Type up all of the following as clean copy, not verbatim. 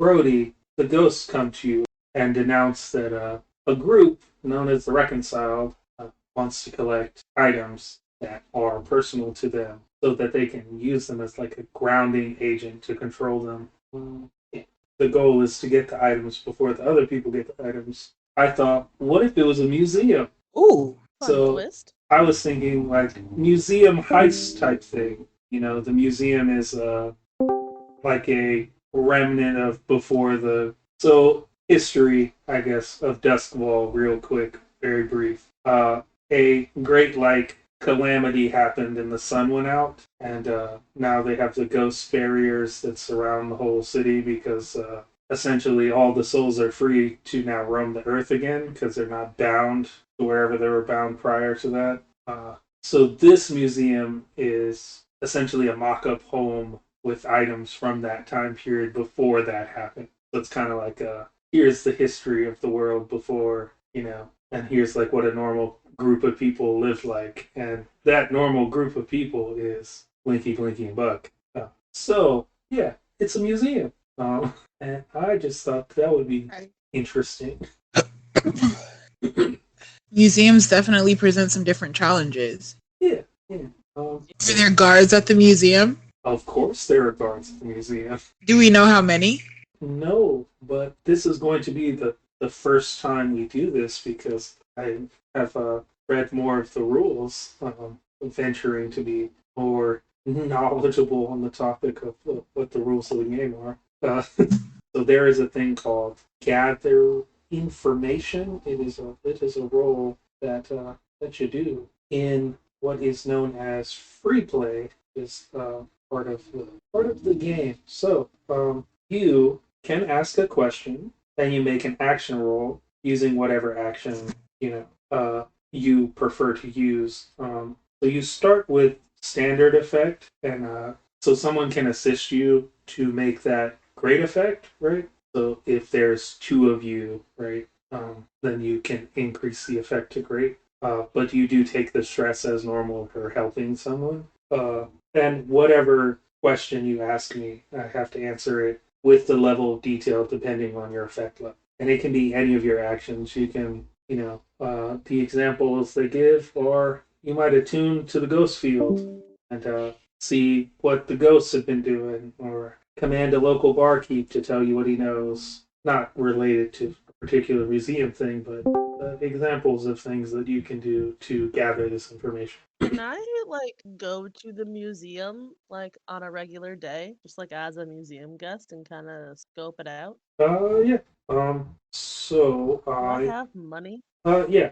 Brody, the ghosts come to you and denounce that a group known as the Reconciled wants to collect items that are personal to them so that they can use them as like a grounding agent to control them. Yeah. The goal is to get the items before the other people get the items. I thought, what if it was a museum? Ooh. Fun So twist. I was thinking like museum heist type thing. The museum is like a remnant of before the history, I guess, of Duskwall. Real quick, very brief. A great like calamity happened and the sun went out, and now they have the ghost barriers that surround the whole city because essentially all the souls are free to now roam the earth again because they're not bound to wherever they were bound prior to that. So this museum is essentially a mock-up home with items from that time period before that happened. So it's kind of like here's the history of the world before, and here's like what a normal group of people lived like, and that normal group of people is Blinky, Blinky, and Buck. So yeah, it's a museum, and I just thought that would be interesting. Museums definitely present some different challenges. Yeah, yeah. Are there guards at the museum? Of course, there are guards at the museum. Do we know how many? No, but this is going to be the first time we do this because I have read more of the rules, venturing to be more knowledgeable on the topic of what the rules of the game are. So there is a thing called gather information. It is a role that you do in what is known as free play. Is part of the game. So you can ask a question and you make an action roll using whatever action you prefer to use. So you start with standard effect, and so someone can assist you to make that great effect, right? So if there's two of you, right, then you can increase the effect to great. But you do take the stress as normal for helping someone. And whatever question you ask me, I have to answer it with the level of detail depending on your effect level. And it can be any of your actions. You can, the examples they give, or you might attune to the ghost field and see what the ghosts have been doing, or command a local barkeep to tell you what he knows. Not related to a particular museum thing, but examples of things that you can do to gather this information. Can I like go to the museum like on a regular day, just like as a museum guest and kind of scope it out? Yeah. So Do I I, have money? yeah.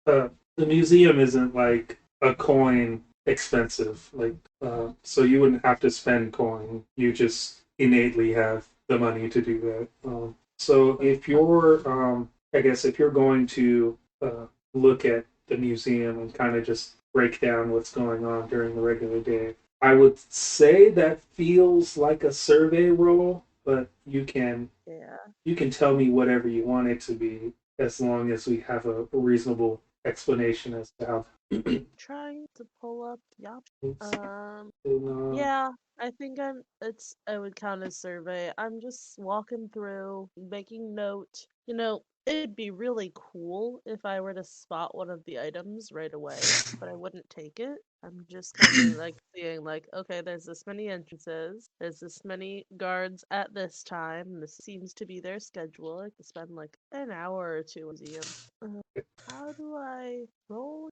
The museum isn't like a coin expensive, like, so you wouldn't have to spend coin. You just innately have the money to do that. So if you're, I guess, if you're going to look at the museum and kind of just break down what's going on during the regular day, I would say that feels like a survey role, but Yeah. you can tell me whatever you want it to be as long as we have a reasonable explanation as to how. Trying to pull up the option. It's, Yeah, I think I would count as survey. I'm just walking through, making note. It'd be really cool if I were to spot one of the items right away, but I wouldn't take it. I'm just kind of like seeing like, okay, there's this many entrances, there's this many guards at this time. This seems to be their schedule. I could spend like an hour or two in the museum. Uh, how do I roll?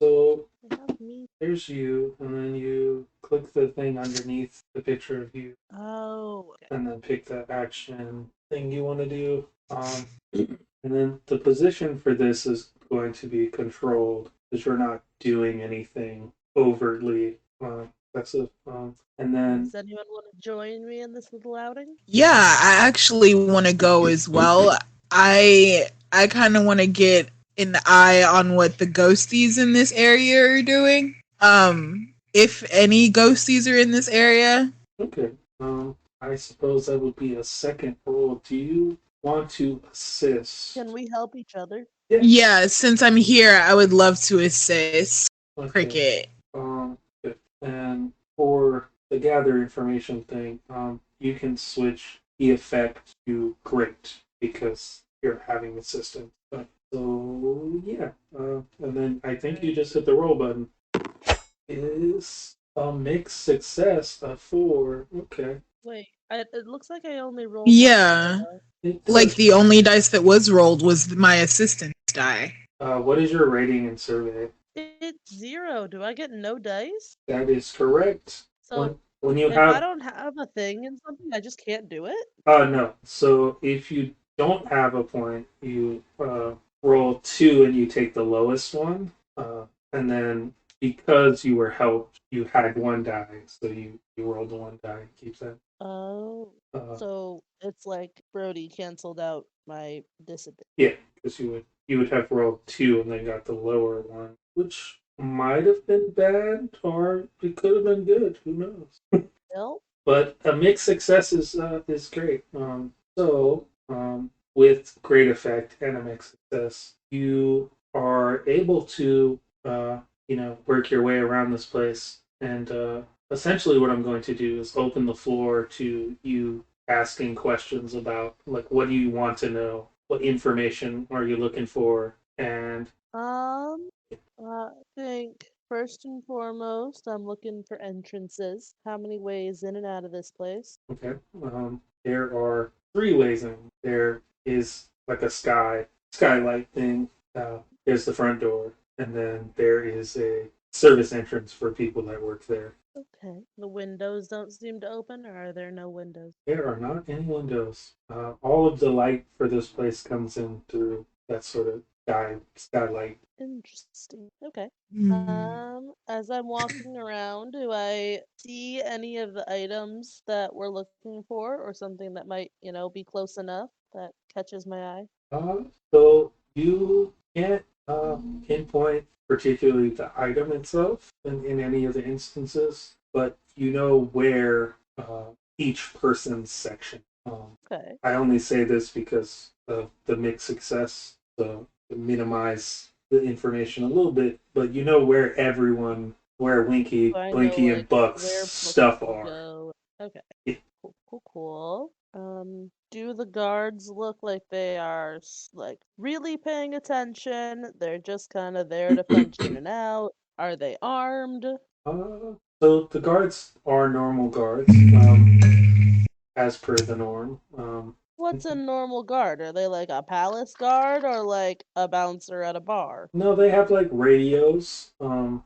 so I have me. there's you, and then you click the thing underneath the picture of you, Oh, okay. and then pick the action thing you want to do. And then the position for this is going to be controlled because you're not doing anything overtly. That's it. And then Does anyone want to join me in this little outing? Yeah, I actually want to go as well. I kind of want to get an eye on what the ghosties in this area are doing. If any ghosties are in this area. okay. I suppose that would be a second roll. Do you want to assist? Can we help each other? Yeah. Yeah, since I'm here, I would love to assist Okay. Cricket. Good. And for the gather information thing, you can switch the effect to great because you're having assistance. So yeah, and then I think you just hit the roll button. Is a mixed success a 4? Okay. Wait, it looks like I only rolled one Yeah. die. It Like does. the only dice that was rolled was my assistance die. What is your rating in survey? It's 0. Do I get no dice? That is correct. So When you if I have don't have a thing in something, I just can't do it? no. So if you don't have a point, you roll 2 and you take the lowest one. And then because you were helped, you had 1 die, so you rolled the 1 die. Keep that. Oh. Uh, So it's like Brody canceled out my disadvantage. yeah, because you would have rolled 2 and then got the lower one, which might have been bad or it could have been good. Who knows? Still? But a mixed success is great. With great effect and a mixed success, you are able to work your way around this place. And essentially, what I'm going to do is open the floor to you asking questions about like what do you want to know, what information are you looking for, and Um, I think first and foremost, I'm looking for entrances. How many ways in and out of this place? okay. There are 3 ways in. There is like a skylight thing. There's the front door, and then there is a service entrance for people that work there. Okay. The windows don't seem to open, or are there no windows? There are not any windows. All of the light for this place comes in through that sort of skylight. Interesting. Okay. Hmm. As I'm walking around, do I see any of the items that we're looking for, or something that might, be close enough that catches my eye? So you can't pinpoint particularly the item itself in any of the instances, but you know where each person's section. Okay. I only say this because of the mixed success, so to minimize the information a little bit, but you know where Winky, So I know Blinky, and like Buck's where stuff places are. go. Okay. Yeah. Cool, cool, cool. Do the guards look like they are like really paying attention? They're just kind of there to punch in and out. Are they armed? So the guards are normal guards, as per the norm. What's a normal guard? Are they like a palace guard or like a bouncer at a bar? No, they have like radios, Hmm.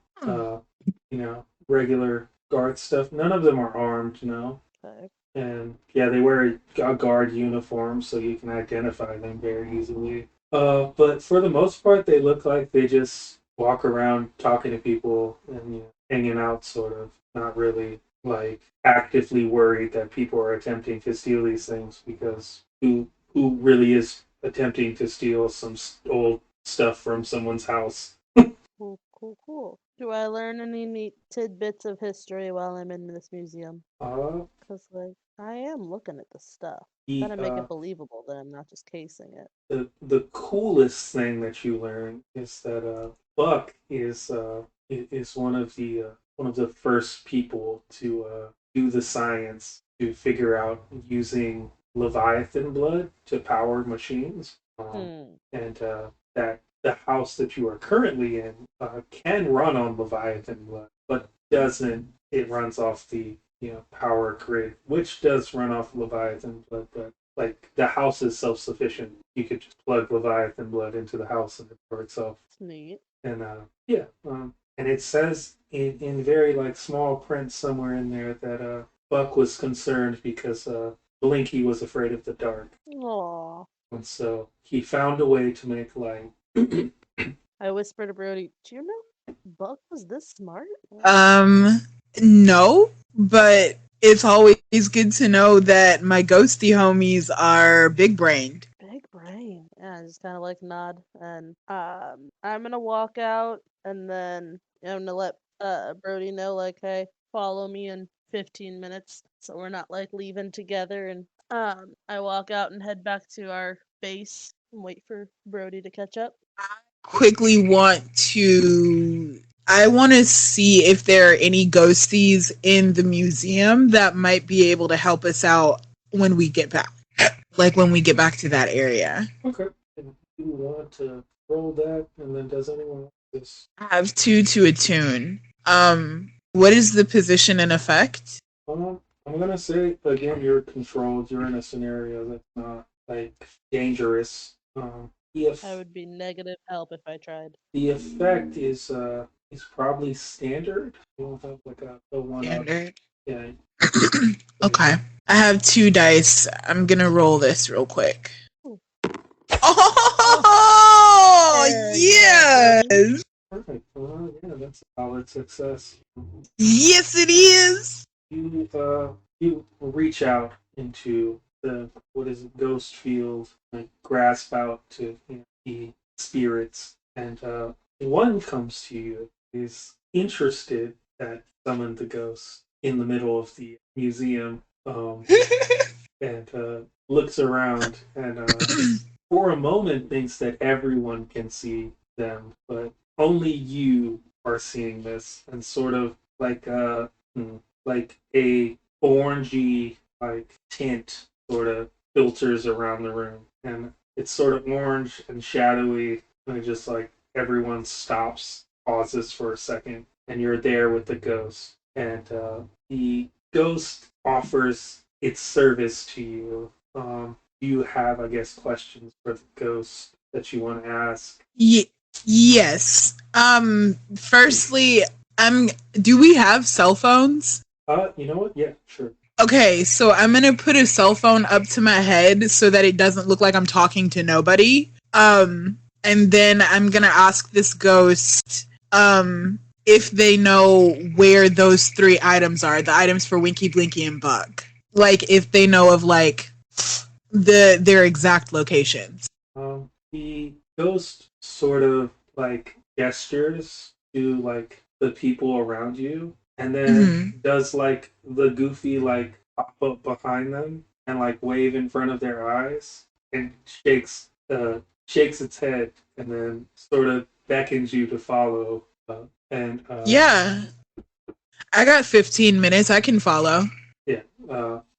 regular guard stuff. None of them are armed, no. Okay. And yeah, they wear a guard uniform, so you can identify them very easily. But for the most part, they look like they just walk around talking to people and hanging out, sort of. Not really like actively worried that people are attempting to steal these things because who really is attempting to steal some old stuff from someone's house? Cool, cool, cool. Do I learn any neat tidbits of history while I'm in this museum? Uh, Because, like, I am looking at the stuff. the Gotta make it believable that I'm not just casing it. the coolest thing that you learn is that Buck is one of the first people to do the science to figure out using Leviathan blood to power machines, Hmm. and that the house that you are currently in can run on Leviathan blood, but doesn't. It runs off the power grid, which does run off Leviathan blood, but like the house is self sufficient. You could just plug Leviathan blood into the house and it for itself. It's neat. And yeah, and it says in very like small print somewhere in there that Buck was concerned because Blinky was afraid of the dark, Aw. and so he found a way to make light. I whisper to Brody, do you know Buck was this smart? Um, no, but it's always good to know that my ghosty homies are big brained. Big brain. Yeah, I just kind of like nod. And I'm going to walk out and then I'm going to let Brody know, like, hey, follow me in 15 minutes. So we're not like leaving together. And I walk out and head back to our base and wait for Brody to catch up. Quickly I want to see if there are any ghosties in the museum that might be able to help us out when we get back. Like when we get back to that area. Okay. And you want to roll that, and then does anyone want this? I have 2 to attune. What is the position and effect? I'm gonna say again, you're controlled. You're in a scenario that's not like dangerous. I would be negative help if I tried. The effect is probably standard. You don't have like a one up. Standard. Yeah. Okay. I have 2 dice. I'm gonna roll this real quick. Ooh. Oh yes! Perfect. Yeah, that's a solid success. Yes, it is. You reach out into the what is it, ghost field, and grasp out to the spirits, and one comes to you, is interested that summoned the ghost in the middle of the museum, and looks around and for a moment thinks that everyone can see them, but only you are seeing this, and sort of like a orangey like tint sort of filters around the room, and it's sort of orange and shadowy, and it just like everyone stops, pauses for a second, and you're there with the ghost, and the ghost offers its service to you. You have, I guess, questions for the ghost that you want to ask? Yes. Firstly, do we have cell phones? You know what? Yeah, sure. Okay, so I'm gonna put a cell phone up to my head so that it doesn't look like I'm talking to nobody. And then I'm gonna ask this ghost, if they know where those 3 items are, the items for Winky, Blinky, and Buck. Like, if they know of, like, their exact locations. The ghost sort of, like, gestures to, like, the people around you, and then does, like, the goofy, like, pop up behind them and, like, wave in front of their eyes, and shakes its head, and then sort of beckons you to follow. Yeah, I got 15 minutes. I can follow. Yeah.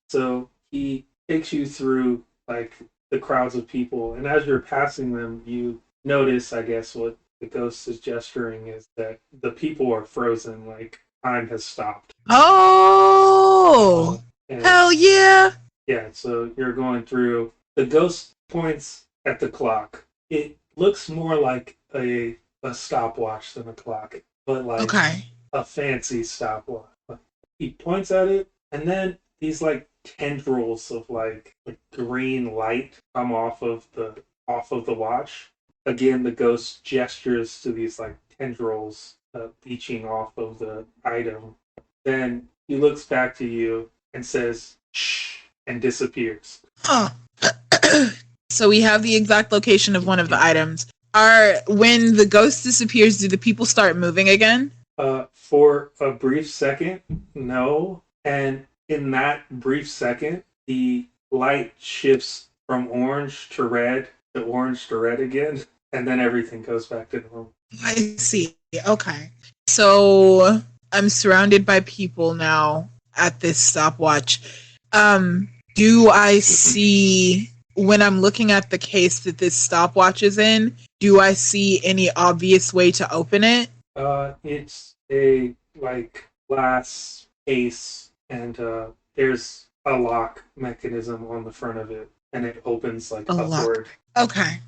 So he takes you through like the crowds of people, and as you're passing them, you notice, I guess, what the ghost is gesturing is that the people are frozen, like time has stopped. Oh, hell yeah! Yeah. So you're going through. The ghost points at the clock. It looks more like a stopwatch than a clock, but like a fancy stopwatch. He points at it, and then these like tendrils of like green light come off of the watch. Again, the ghost gestures to these like tendrils leeching off of the item. Then he looks back to you and says, "Shh," and disappears. Huh. So we have the exact location of one of the items. When the ghost disappears, do the people start moving again? For a brief second, no. And in that brief second, the light shifts from orange to red to orange to red again, and then everything goes back to normal. I see. Okay. So I'm surrounded by people now at this stopwatch. Do I see, when I'm looking at the case that this stopwatch is in, do I see any obvious way to open it? It's a like glass case, and there's a lock mechanism on the front of it, and it opens like upward. Okay.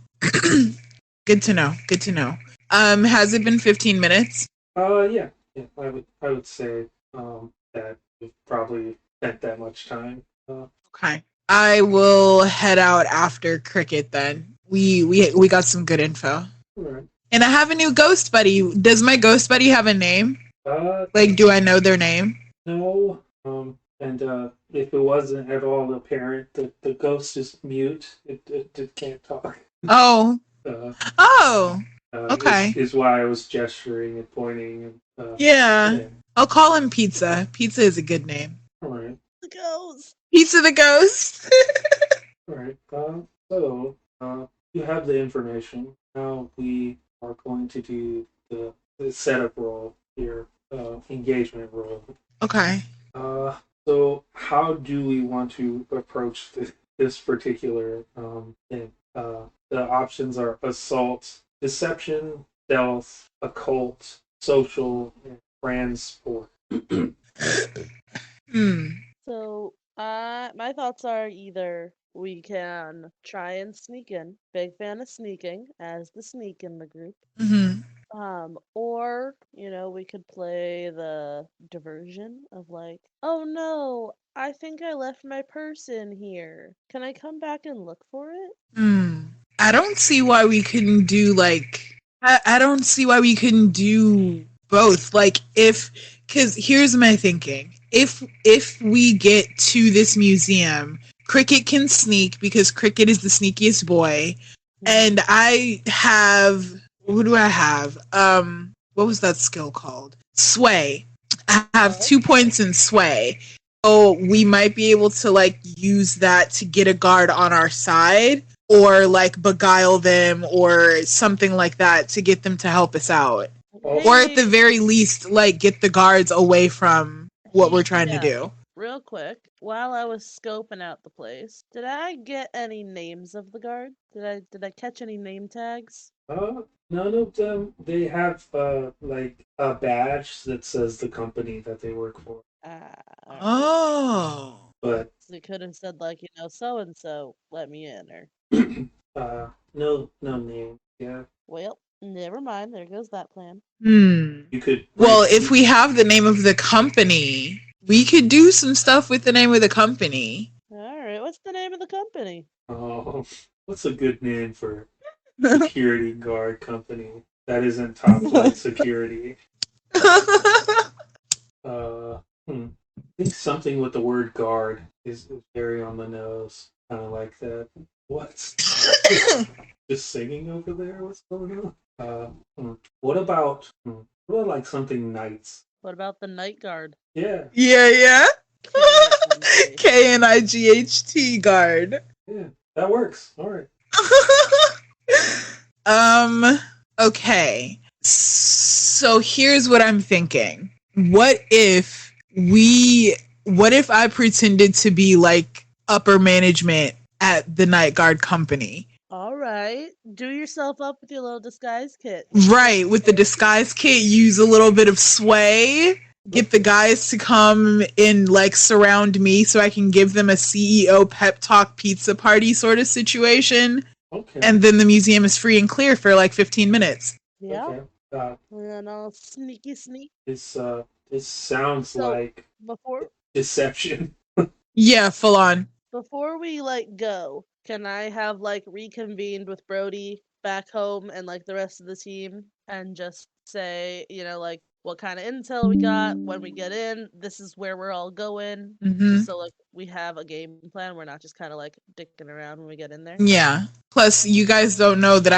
Good to know. Good to know. Has it been 15 minutes? Yeah. I would say that we've probably spent that much time. Okay. I will head out after Cricket then. We got some good info. Right. And I have a new ghost buddy. Does my ghost buddy have a name? Like, do I know their name? No. And if it wasn't at all apparent, the ghost is mute. It can't talk. Oh. Okay. Is why I was gesturing and pointing. And, yeah. I'll call him Pizza. Pizza is a good name. All right. The ghost. Pizza the ghost. All right. So you have the information. Now we are going to do the setup roll here, engagement roll. Okay. So, how do we want to approach this particular thing? The options are assault, deception, stealth, occult, social, and transport. Hmm. So, my thoughts are either we can try and sneak in. Big fan of sneaking as the sneak in the group. Hmm. Or, we could play the diversion of like, oh no, I think I left my purse in here. Can I come back and look for it? Hmm. I don't see why we couldn't do like. I don't see why we couldn't do both. Like if, because here's my thinking. If we get to this museum, Cricket can sneak because Cricket is the sneakiest boy, Mm-hmm. and I have, what do I have? What was that skill called? Sway. I have Oh, 2 points in sway. So we might be able to like use that to get a guard on our side or like beguile them or something like that to get them to help us out. Or at the hey, very least, like get the guards away from what we're hey, trying to yeah, do. real quick. While I was scoping out the place, did I get any names of the guard? Did I catch any name tags? None of them. They have like a badge that says the company that they work for. All right. Oh. But So you could have said like, so and so let me in, or no name. Yeah, well, never mind. There goes that plan. Hmm. you could Well, if briefly. we have the name of the company, we could do some stuff with the name of the company. All right. What's the name of the company? Oh, what's a good name for security guard company that isn't top flight security? Uh, hmm. I think something with the word guard is very on the nose. Kind of like that. What's just singing over there? What's going on? What about what about like something nights? What about the night guard? Yeah, Yeah, yeah. KNG. KNIGHT guard. yeah, that works. All right. um, okay. So here's what I'm thinking. What if I pretended to be like upper management at the night guard company? All right. Do yourself up with your little disguise kit. Right, with the disguise kit, use a little bit of sway, get the Okay. guys to come and like surround me so I can give them a CEO pep talk pizza party sort of situation. Okay. And then the museum is free and clear for like 15 minutes. Yeah. Okay. Uh, And then I'll sneaky sneak. this sounds So like before deception. Yeah, full on. before we like go, can I have like reconvened with Brody back home and like the rest of the team and just say, like what kind of intel we got when we get in, this is where we're all going, Hmm. just so like we have a game plan. We're not just kind of like dicking around when we get in there. Yeah. Plus, you guys don't know that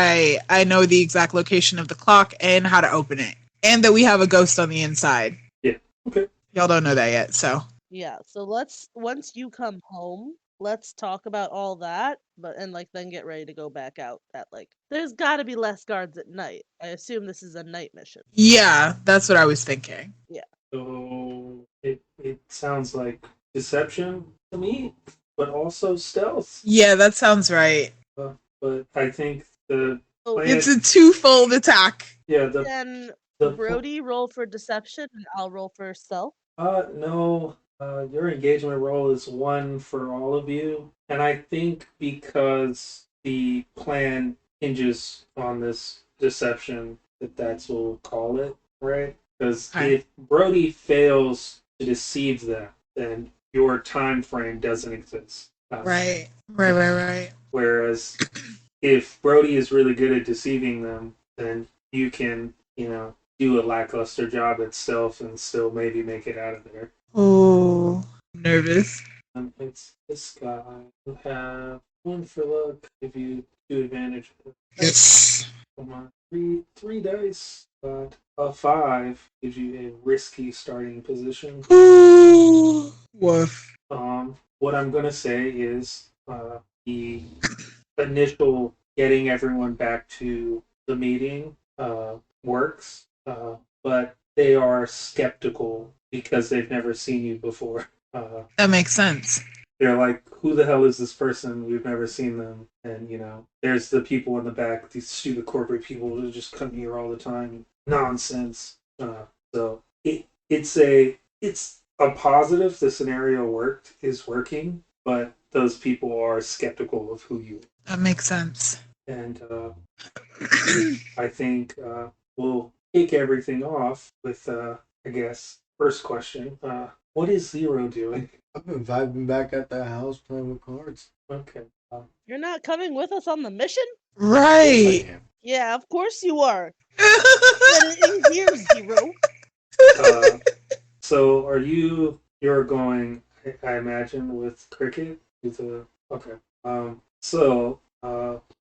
I know the exact location of the clock and how to open it, and that we have a ghost on the inside. Yeah. Okay. Y'all don't know that yet, so Yeah, so let's once you come home, let's talk about all that, but and like then get ready to go back out at like there's got to be less guards at night. I assume this is a night mission. yeah, that's what I was thinking. Yeah. So it sounds like deception to me, but also stealth. Yeah, that sounds right. But I think the So It's plan. a twofold attack. Yeah. then The Brody roll for deception and I'll roll for stealth. no. Your engagement roll is one for all of you, and I think because the plan hinges on this deception, that's what we'll call it, right? Because Okay. if Brody fails to deceive them, then your time frame doesn't exist. Right. Right. Whereas if Brody is really good at deceiving them, then you can, do a lackluster job itself and still maybe make it out of there. Oh, nervous. It's this guy who have one for luck, give you 2 advantage. Yes. Come on, three dice, but a 5 gives you a risky starting position. Ooh. Woof. What I'm gonna say is the initial getting everyone back to the meeting works, but they are skeptical because they've never seen you before. That makes sense. They're like, who the hell is this person? We've never seen them. And, there's the people in the back, these stupid corporate people who just come here all the time. Nonsense. So it's a positive. The scenario is working, but those people are skeptical of who you That makes sense. are. And I think we'll kick everything off with, I guess, first question. What is Zero doing? I've been vibing back at the house playing with cards. Okay. You're not coming with us on the mission? Right. Yeah, of course you are. Get it in here, Zero. So you're going, I imagine, with Cricket? Okay. So,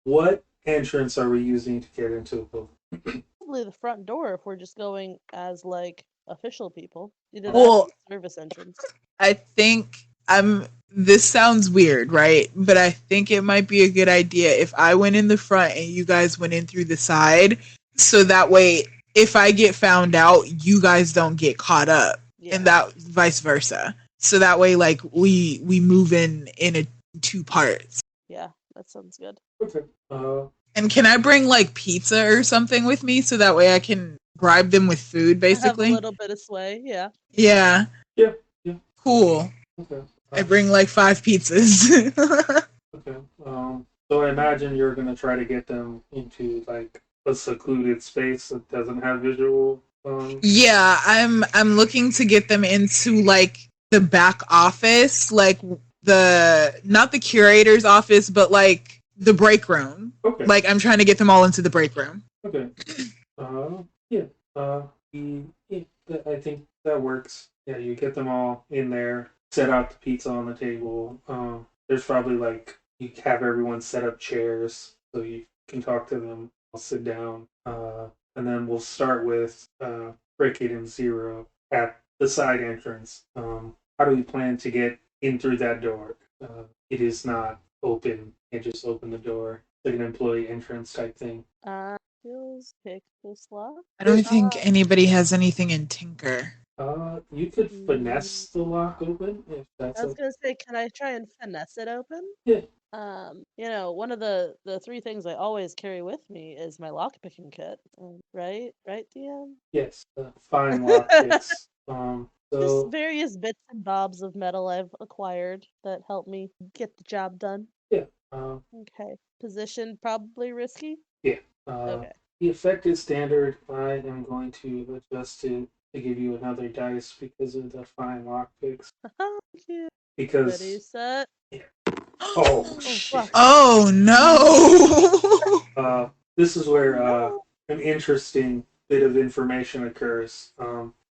what entrance are we using to get into the building? Probably the front door if we're just going as like official people. Either that Well, or the service entrance. I think this sounds weird, right? But I think it might be a good idea if I went in the front and you guys went in through the side. So that way, if I get found out, you guys don't get caught up. Yeah. And that vice versa. So that way, like, we move in a 2 parts. Yeah, that sounds good. Okay. And can I bring, like, pizza or something with me so that way I can bribe them with food, basically? Have a little bit of sway, yeah. Yeah. Yeah. Cool. Okay. I bring, like, 5 pizzas. Okay. So I imagine you're gonna try to get them into like a secluded space that doesn't have visual. Yeah, I'm looking to get them into like the back office, like not the curator's office, but like the break room. Okay. Like I'm trying to get them all into the break room. Okay. Yeah. I think that works. Yeah, you get them all in there, set out the pizza on the table. There's probably like you have everyone set up chairs so you can talk to them. I'll sit down. And then we'll start with Cricket and Zero at the side entrance. How do we plan to get in through that door? It is not open. You can't just open the door. It's like an employee entrance type thing. Skills, pick this lock. I don't think anybody has anything in Tinker. You could finesse the lock open if that's. I was gonna say, can I try and finesse it open? Yeah. One of the 3 things I always carry with me is my lockpicking kit. Right, DM? Yes, fine lock picks. Just various bits and bobs of metal I've acquired that help me get the job done. Yeah. Okay. Position probably risky? Yeah. Okay. The effect is standard. I am going to adjust it to give you another dice because of the fine lock picks. Thank you. Because. Ready, set. Yeah. Oh shit. Oh no. This is where an interesting bit of information occurs.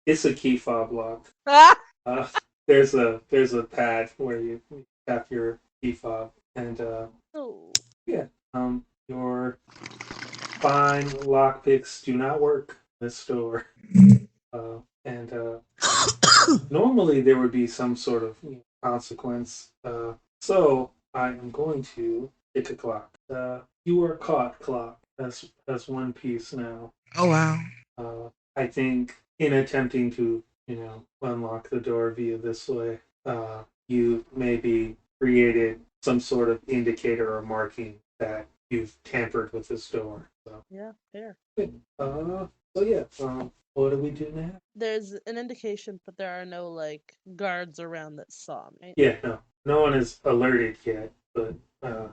It's a key fob lock. There's a pad where you tap your key fob, and yeah, your fine lockpicks do not work in this store. And normally there would be some sort of consequence. So I am going to pick a clock. You are caught clock. That's one piece now. Oh wow. I think in attempting to, unlock the door via this way, you maybe created some sort of indicator or marking that you've tampered with this door. So. Yeah, fair. So yeah, what do we do now? There's an indication, but there are no like guards around that saw me. Yeah, no one is alerted yet, but yeah.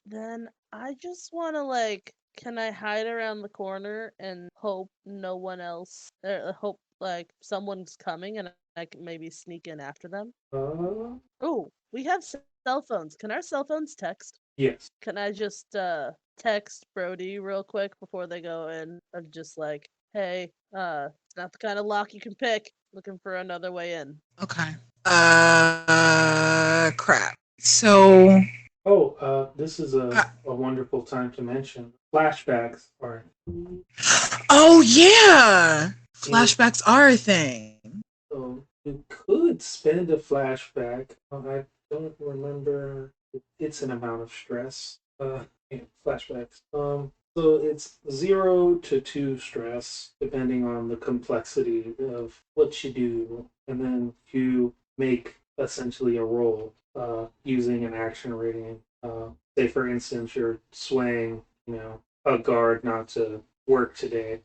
Then I just want to can I hide around the corner and hope no one else, hope like someone's coming and I can maybe sneak in after them? Oh, we have cell phones. Can our cell phones text? Yes. Can I just text Brody real quick before they go in? I'm just like, hey, it's not the kind of lock you can pick. Looking for another way in. Okay. Crap. So. This is a wonderful time to mention flashbacks are. Oh yeah, flashbacks are a thing. So you could spend a flashback. I don't remember. It's an amount of stress. Flashbacks. So it's 0 to 2 stress, depending on the complexity of what you do, and then you make essentially a roll using an action rating. Say, for instance, you're swaying, a guard not to work today,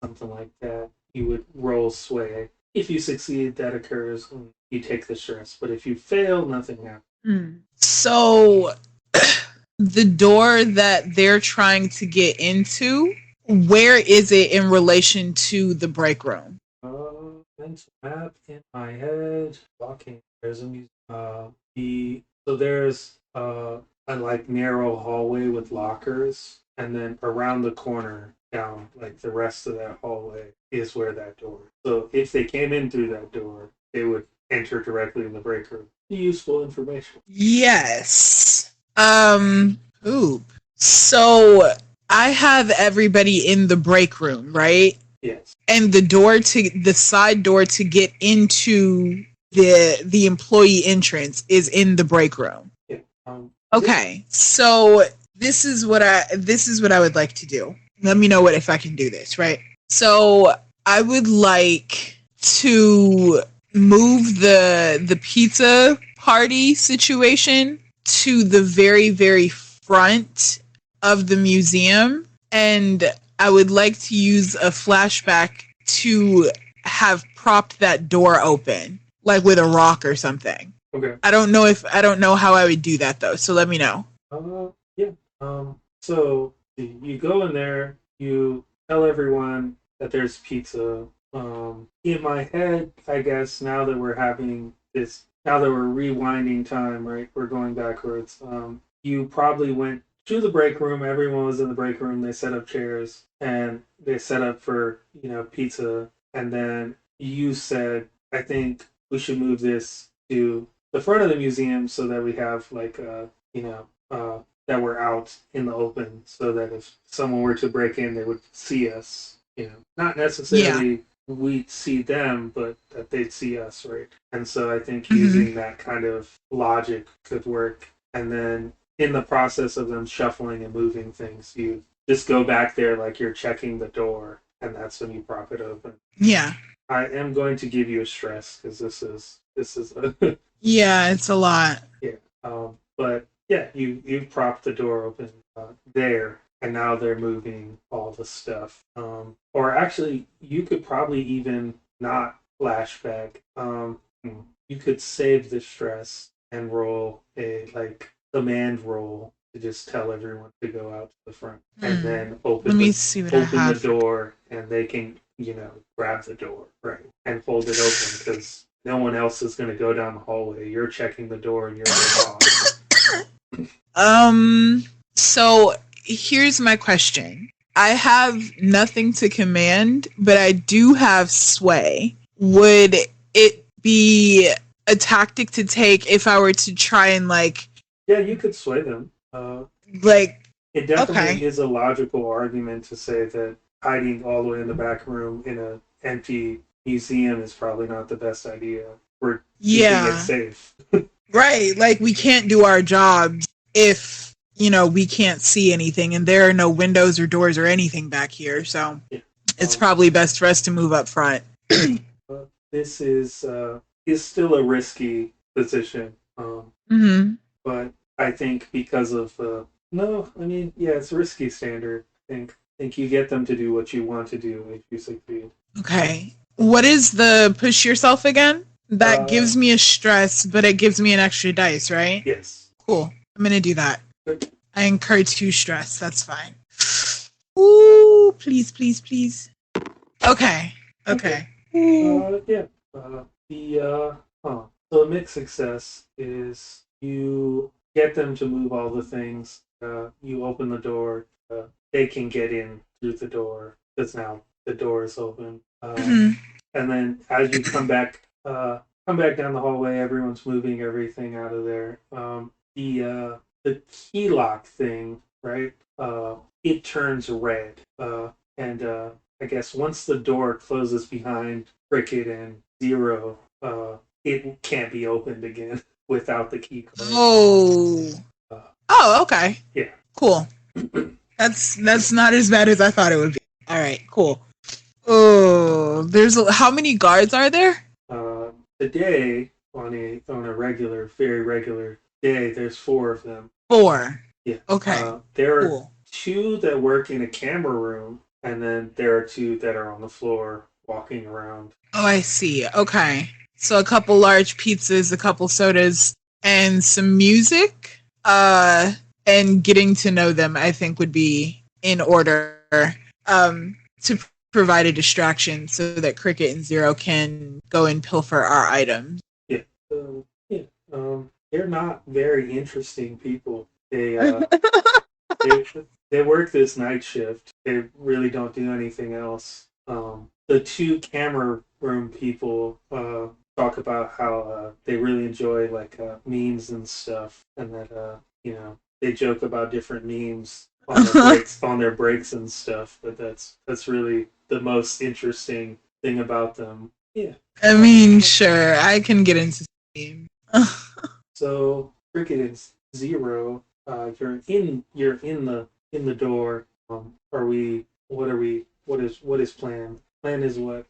something like that. You would roll sway. If you succeed, that occurs, and you take the stress. But if you fail, nothing happens. So, the door that they're trying to get into, where is it in relation to the break room? Mental map in my head. Walking. There's a so there's a like narrow hallway with lockers, and then around the corner down like the rest of that hallway is where that door. So if they came in through that door, they would enter directly in the break room. Useful information. Yes. Ooh. So I have everybody in the break room, right? Yes. And the side door to get into the employee entrance is in the break room. Yeah. Okay. So this is what I would like to do. Let me know if I can do this, right? So I would like to move the pizza party situation to the very, very front of the museum, and I would like to use a flashback to have propped that door open, like with a rock or something. Okay. I don't know how I would do that though, so let me know. Yeah. So you go in there, you tell everyone that there's pizza. In my head, I guess now that we're rewinding time, right? We're going backwards. You probably went to the break room. Everyone was in the break room. They set up chairs and they set up for, pizza. And then you said, I think we should move this to the front of the museum so that we have that we're out in the open, so that if someone were to break in, they would see us. Not necessarily we'd see them, but that they'd see us, right? And so I think using that kind of logic could work. And then in the process of them shuffling and moving things, you just go back there like you're checking the door, and that's when you prop it open. Yeah. I am going to give you a stress because this is yeah, it's a lot. Yeah. But yeah, you've propped the door open there, and now they're moving all the stuff. Or actually, you could probably even not flashback. You could save the stress and roll a command roll to just tell everyone to go out to the front, and then open the door, and they can grab the door, right, and hold it open because no one else is going to go down the hallway. You're checking the door, and you're the boss. So here's my question. I have nothing to command, but I do have sway. Would it be a tactic to take if I were to try and Yeah, you could sway them. It definitely is a logical argument to say that hiding all the way in the back room in an empty museum is probably not the best idea. We're keeping it safe. Right, we can't do our jobs if, we can't see anything, and there are no windows or doors or anything back here, so it's probably best for us to move up front. This is still a risky position. But I think because of it's risky standard. I think you get them to do what you want to do if you succeed. Okay. What is the push yourself again? That gives me a stress, but it gives me an extra dice, right? Yes. Cool. I'm gonna do that. Good. I incur 2 stress. That's fine. Ooh, please, please, please. Okay. So a mixed success is you get them to move all the things. You open the door. They can get in through the door because now the door is open. And then as you come back down the hallway, everyone's moving everything out of there. The key lock thing, right? It turns red, and I guess once the door closes behind Cricket and Zero, it can't be opened again without the key card. Oh, okay. Yeah. Cool. That's not as bad as I thought it would be. All right, cool. Oh, how many guards are there? Today, on a very regular day, there's four of them. 4. Yeah. Okay. There are Cool. two that work in a camera room, and then there are two that are on the floor walking around. Oh, I see. Okay. So a couple large pizzas, a couple sodas, and some music. And getting to know them, I think, would be in order. To provide a distraction so that Cricket and Zero can go and pilfer our items. Yeah. Yeah. They're not very interesting people. They they work this night shift. They really don't do anything else. The two camera room people talk about how they really enjoy like memes and stuff, and that they joke about different memes on their breaks and stuff. But that's really the most interesting thing about them. Yeah. I mean, sure, I can get into Steam. So Cricket is Zero. You're in the door. Are we? What are we? What is plan? Plan is what?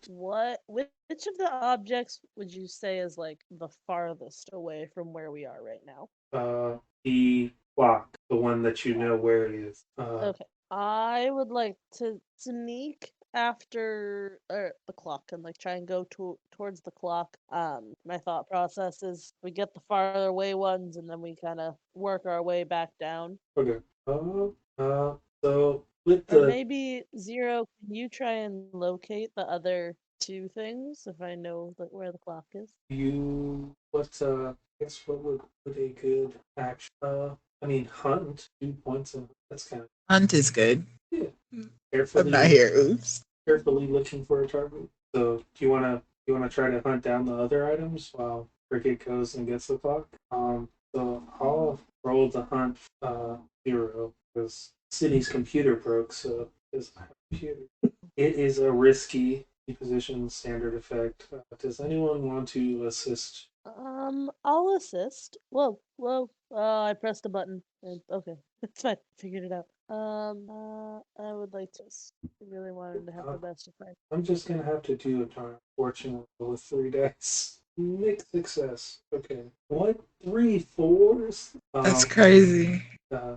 Which of the objects would you say is like the farthest away from where we are right now? The clock, the one that you know where it is. Okay. I would like to sneak after the clock and like try and go towards the clock. My thought process is we get the farther away ones and then we kind of work our way back down. Okay. So with Or the maybe Zero, can you try and locate the other two things if I know like where the clock is? I guess what would a good action? I mean, hunt 2 points, and that's kind of Hunt is good. yeah. I'm not Carefully, here. Oops. carefully looking for a target. So do you want to try to hunt down the other items while Cricket goes and gets the clock? So I'll roll the hunt 0 because City's computer broke, so it's my computer. It is a risky position standard effect. Does anyone want to assist? I'll assist. Whoa. I pressed a button. Okay, it's fine. Figured it out. I would like to. I really wanted to have Uh, the best effect. I'm just gonna have to do a darn fortunate with 3 dice. Mixed success. Okay. What? 3 4s? That's crazy. Uh,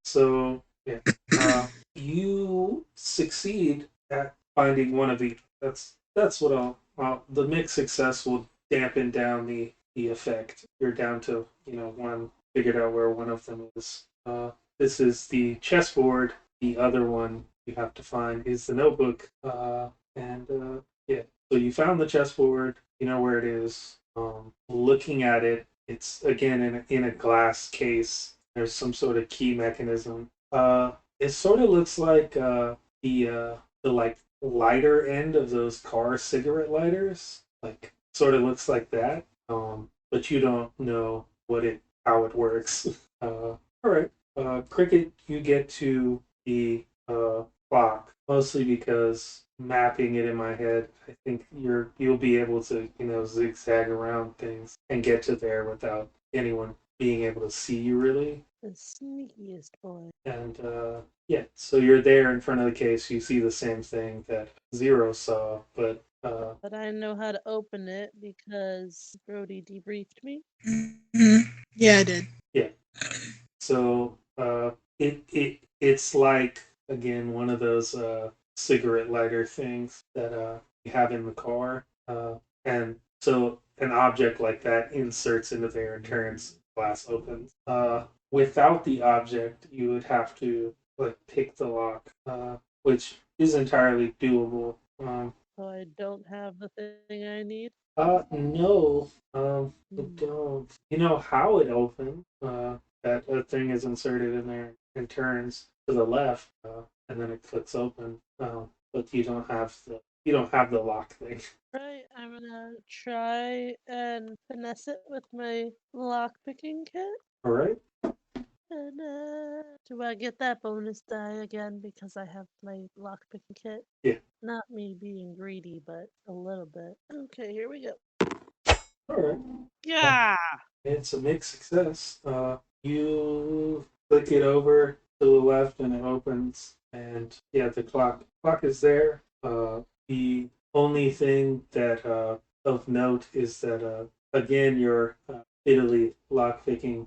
so yeah. You succeed at finding one of each. That's what the mixed success will dampen down the effect. You're down to one figured out where one of them is. This is the chessboard. The other one you have to find is the notebook. And yeah, so you found the chessboard. You know where it is. Looking at it, it's again in a glass case. There's some sort of key mechanism. It sort of looks like the like lighter end of those car cigarette lighters. Like sort of looks like that. But you don't know how it works. All right. Cricket, you get to the clock mostly because mapping it in my head, I think you'll be able to zigzag around things and get to there without anyone being able to see you really. The sneakiest boy. And yeah, so you're there in front of the case. You see the same thing that Zero saw, but But I know how to open it because Brody debriefed me. Mm-hmm. Yeah, I did. yeah. So it's like again one of those cigarette lighter things that you have in the car, and so an object like that inserts into there and turns glass opens. Without the object, you would have to like pick the lock, which is entirely doable. So I don't have the thing I need. No, you don't. You know how it opens. That thing is inserted in there and turns to the left, and then it clicks open. But you don't have the lock thing. Right, I'm gonna try and finesse it with my lock picking kit. All right. And do I get that bonus die again because I have my lock picking kit? Yeah. Not me being greedy, but a little bit. Okay, here we go. All right. Yeah. It's a mixed success. You click it over to the left and it opens, and yeah, the clock is there. The only thing that of note is that again, your Italy lockpicking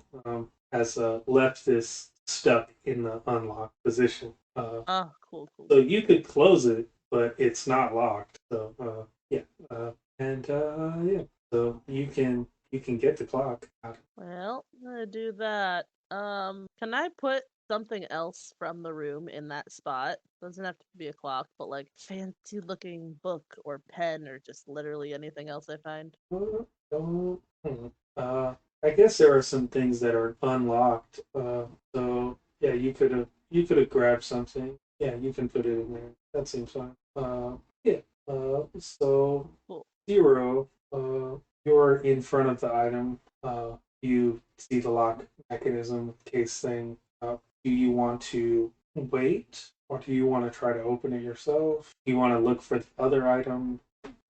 has left this stuck in the unlocked position. Oh, cool, cool. So you could close it, but it's not locked. So yeah, yeah. So you can get the clock out. Well, I'm gonna do that. Can I put something else from the room in that spot? Doesn't have to be a clock, but like fancy looking book or pen or just literally anything else I find. Hmm. Uh, I guess there are some things that are unlocked. So yeah, you could have grabbed something. Yeah, you can put it in there. That seems fine. Yeah. So Cool. zero. You're in front of the item. You see the lock mechanism case thing. Do you want to wait, or do you want to try to open it yourself? Do you want to look for the other item?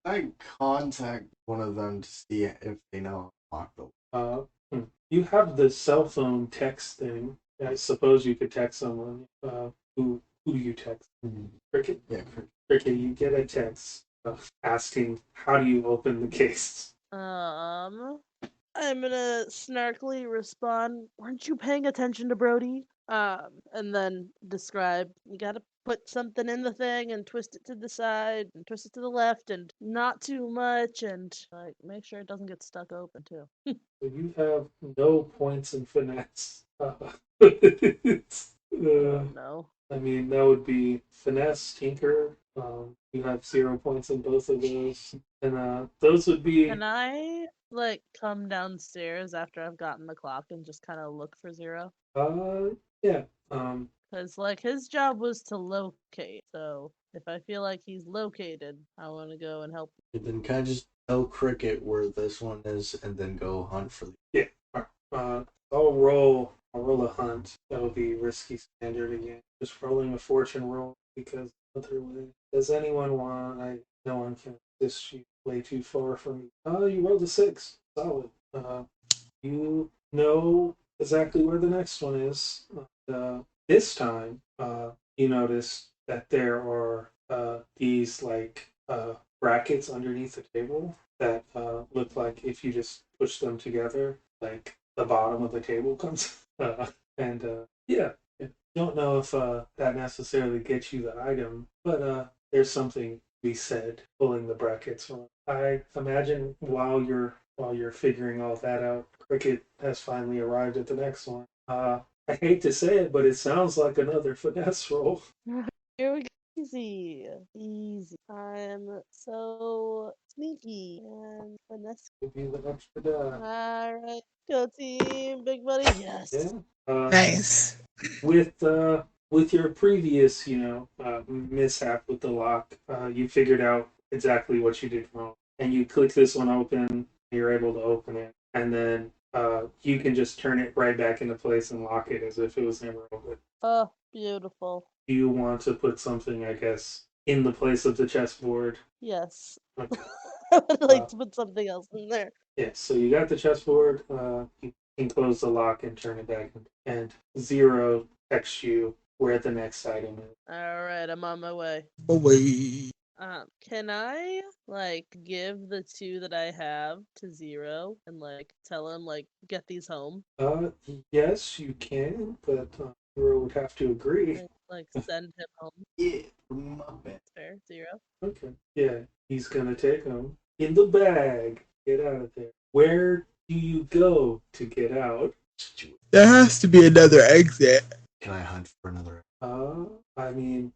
I contact one of them to see if they know how to lock the. Uh, you have the cell phone text thing. I suppose you could text someone. Who do you text? Cricket. Yeah. Cricket. You get a text asking how do you open the case. I'm gonna snarkily respond, "Weren't you paying attention to Brody?" And then describe, you gotta put something in the thing and twist it to the side and twist it to the left and not too much and like make sure it doesn't get stuck open too. So you have no points in finesse. Oh no. I mean, that would be finesse, tinker. You have 0 points in both of those, and those would be. Can I like come downstairs after I've gotten the clock and just kind of look for Zero? Uh, yeah. Because like his job was to locate, so if I feel like he's located, I want to go and help. And then kind of just tell Cricket where this one is, and then go hunt for the. Yeah. I'll roll a hunt. That'll be risky standard again. Just rolling a fortune roll because other way. Does anyone want? No one can assist you. Way too far from you. You rolled a 6. Solid. You know exactly where the next one is. This time, you notice that there are these like brackets underneath the table that look like if you just push them together, like the bottom of the table comes. And yeah, don't know if that necessarily gets you the item, but there's something to be said pulling the brackets from. I imagine while you're figuring all that out, Cricket has finally arrived at the next one. I hate to say it, but it sounds like another finesse roll. Here we go. Easy, easy. I'm so sneaky and finesse. Give you the extra die. All right, go team, big buddy. Yeah. Yes. Nice. With your previous, mishap with the lock, you figured out exactly what you did wrong, and you click this one open. You're able to open it, and then you can just turn it right back into place and lock it as if it was never open. Oh, beautiful. Do you want to put something, I guess, in the place of the chessboard? Yes. Okay. I would Uh, like to put something else in there. yeah, so you got the chessboard. You can close the lock and turn it back, and Zero texts you where the next item is. All right, I'm on my way. Away. Can I like give the two that I have to Zero and like tell him like get these home? Uh, yes, you can, but Zero would have to agree. Like send him home. Yeah, my bad. Fair, Zero. Okay. Yeah, he's gonna take them in the bag. Get out of there. Where do you go to get out? There has to be another exit. Can I hunt for another? I mean,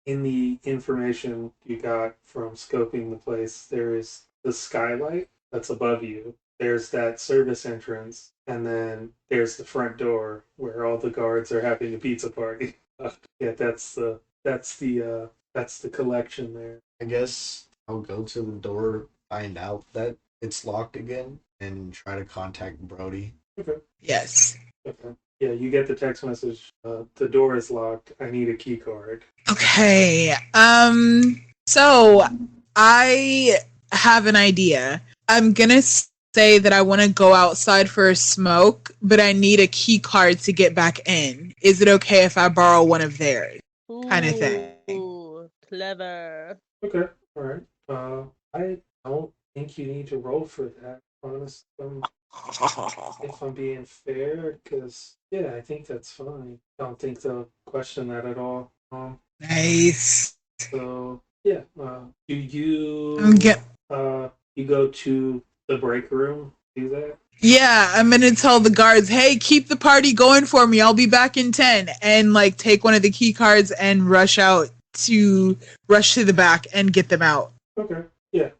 in the information you got from scoping the place, there is the skylight that's above you. There's that service entrance, and then there's the front door where all the guards are having a pizza party. Yeah, that's the collection there. I guess I'll go to the door, find out that it's locked again, and try to contact Brody. Okay. Yes. Okay. Yeah, you get the text message. The door is locked. I need a key card. Okay. So I have an idea. I'm gonna say that I want to go outside for a smoke, but I need a key card to get back in. Is it okay if I borrow one of theirs? Kind of thing. Ooh, clever. Okay. All right. I don't think you need to roll for that. honest. If I'm being fair, because yeah, I think that's fine. I don't think they'll question that at all. Nice. So yeah, do I'm you get. you go to the break room? Do that? Yeah, I'm gonna tell the guards, hey, keep the party going for me. I'll be back in 10. And like take one of the key cards and rush to the back and get them out. Okay, yeah.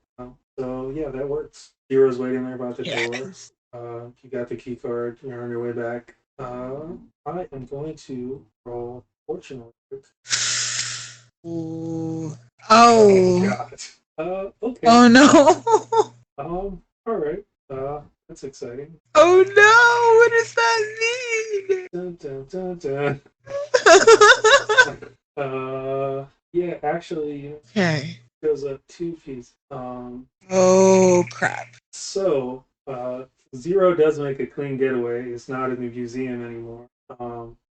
So yeah, that works. Hero's waiting there by the door. Yes. You got the key card. You're on your way back. I am going to roll fortune. Ooh. Oh Oh. God. Okay. Oh no. All right. That's exciting. Oh no. What does that mean? Dun, dun, dun, dun. Yeah, actually, Okay. goes up 2 pieces. Oh crap. So, Zero does make a clean getaway. It's not in the museum anymore.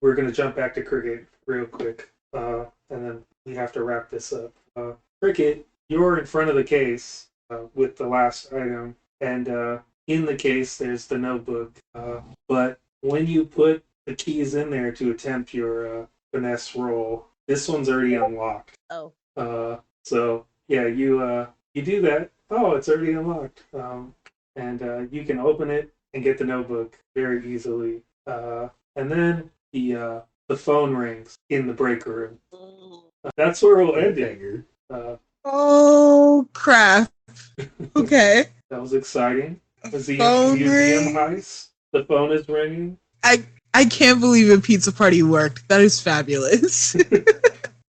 We're gonna jump back to Cricket real quick, and then we have to wrap this up. Cricket, you're in front of the case with the last item, and in the case there's the notebook. But when you put the keys in there to attempt your finesse roll, this one's already unlocked. Oh. So yeah, you do that. Oh, it's already unlocked. And you can open it and get the notebook very easily. And then the phone rings in the break room. That's where we'll end it. Oh crap. Okay. That was exciting. Phone Museum ring. heist. The phone is ringing. I can't believe a pizza party worked. That is fabulous.